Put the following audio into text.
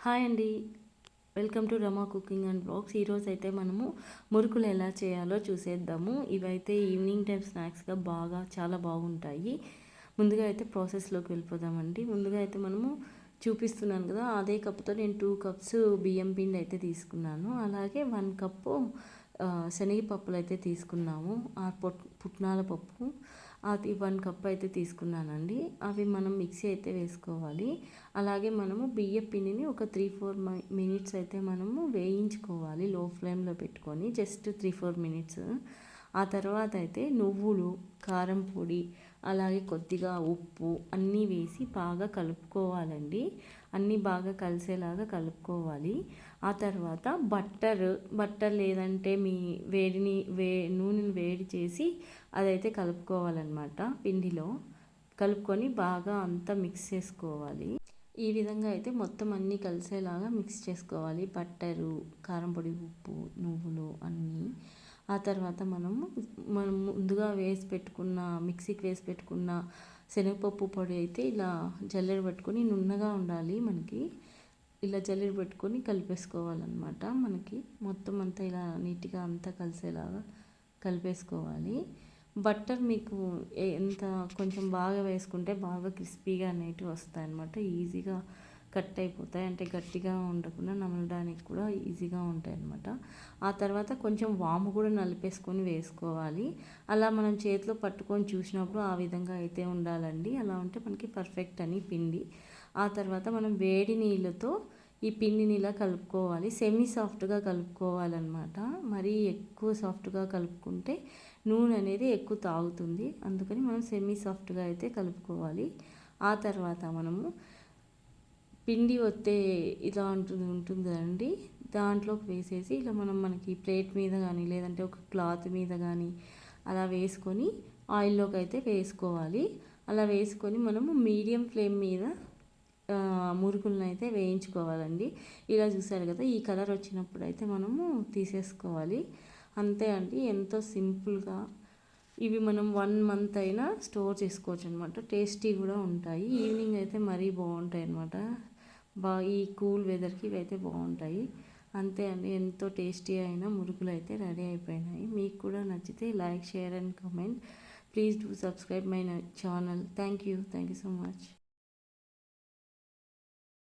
Hi అండి. Welcome to Rama cooking and blogs. ఈరోజు అయితే మనము మురుకులు ఎలా చేయాలో చూసేద్దాము. ఇవైతే ఈవినింగ్ టైం స్నాక్స్గా చాలా బాగుంటాయి. ముందుగా అయితే ప్రాసెస్లోకి వెళ్ళిపోదామండి. ముందుగా అయితే మనము చూపిస్తున్నాను కదా, అదే కప్పుతో నేను 2 కప్స్ బియ్యం పిండి అయితే తీసుకున్నాను. అలాగే 1 కప్పు శనగపప్పులు అయితే తీసుకున్నాము. పుట్నాల పప్పు అది 1 కప్ అయితే తీసుకున్నానండి. అవి మనం మిక్సీ అయితే వేసుకోవాలి. అలాగే మనము బియ్యం పిండిని ఒక 3-4 మినిట్స్ అయితే మనము వేయించుకోవాలి లో ఫ్లేమ్లో పెట్టుకొని, జస్ట్ 3-4 మినిట్స్. ఆ తర్వాత అయితే నువ్వులు, కారం పొడి, అలాగే కొద్దిగా ఉప్పు అన్నీ వేసి బాగా కలుపుకోవాలండి. అన్నీ బాగా కలిసేలాగా కలుపుకోవాలి. ఆ తర్వాత బట్టర్ లేదంటే మీ నూనెని వేడి చేసి అదైతే కలుపుకోవాలన్నమాట. పిండిలో కలుపుకొని బాగా అంతా మిక్స్ చేసుకోవాలి. ఈ విధంగా అయితే మొత్తం అన్నీ కలిసేలాగా మిక్స్ చేసుకోవాలి. బట్టరు, కారం పొడి, ఉప్పు, నువ్వులు అన్నీ. ఆ తర్వాత మనం ముందుగా మిక్సీకి వేసి పెట్టుకున్న శనగపప్పు పొడి అయితే ఇలా జల్లెడ పెట్టుకొని, నున్నగా ఉండాలి మనకి. ఇలా జల్లెడ పెట్టుకొని కలిపేసుకోవాలన్నమాట. మనకి మొత్తం అంతా ఇలా నీట్గా అంతా కలిసేలాగా కలిపేసుకోవాలి. బట్టర్ మీకు ఎంత కొంచెం బాగా వేసుకుంటే బాగా క్రిస్పీగా అనేటివి వస్తాయి అన్నమాట. ఈజీగా కట్ అయిపోతాయి, అంటే గట్టిగా ఉండకుండా నమలడానికి కూడా ఈజీగా ఉంటాయి అన్నమాట. ఆ తర్వాత కొంచెం వాము కూడా నలిపేసుకొని వేసుకోవాలి. అలా మనం చేతిలో పట్టుకొని చూసినప్పుడు ఆ విధంగా అయితే ఉండాలండి. అలా ఉంటే మనకి పర్ఫెక్ట్ అని పిండి. ఆ తర్వాత మనం వేడి నీళ్ళతో ఈ పిండిని ఇలా కలుపుకోవాలి. సెమీ సాఫ్ట్గా కలుపుకోవాలన్నమాట. మరీ ఎక్కువ సాఫ్ట్గా కలుపుకుంటే నూనె అనేది ఎక్కువ తాగుతుంది. అందుకని మనం సెమీ సాఫ్ట్గా అయితే కలుపుకోవాలి. ఆ తర్వాత మనము పిండి వత్తే ఇలా ఉంటుంది కదండి, దాంట్లోకి వేసేసి ఇలా మనకి ప్లేట్ మీద కానీ లేదంటే ఒక క్లాత్ మీద కానీ అలా వేసుకొని ఆయిల్లోకి అయితే వేసుకోవాలి. అలా వేసుకొని మనము మీడియం ఫ్లేమ్ మీద మురుకులను అయితే వేయించుకోవాలండి. ఇలా చూసారు కదా, ఈ కలర్ వచ్చినప్పుడు అయితే మనము తీసేసుకోవాలి. అంతే అండి, ఎంతో సింపుల్గా ఇవి మనం 1 మంత్ అయినా స్టోర్ చేసుకోవచ్చు అనమాట. టేస్టీ కూడా ఉంటాయి. ఈవినింగ్ అయితే మరీ బాగుంటాయి అనమాట. ఈ కూల్ వెదర్కి ఇవైతే బాగుంటాయి. అంతే అండి, ఎంతో టేస్టీ అయిన మురుకులు అయితే రెడీ అయిపోయినాయి. మీకు కూడా నచ్చితే like, share and comment. Please do subscribe my channel. Thank you so much.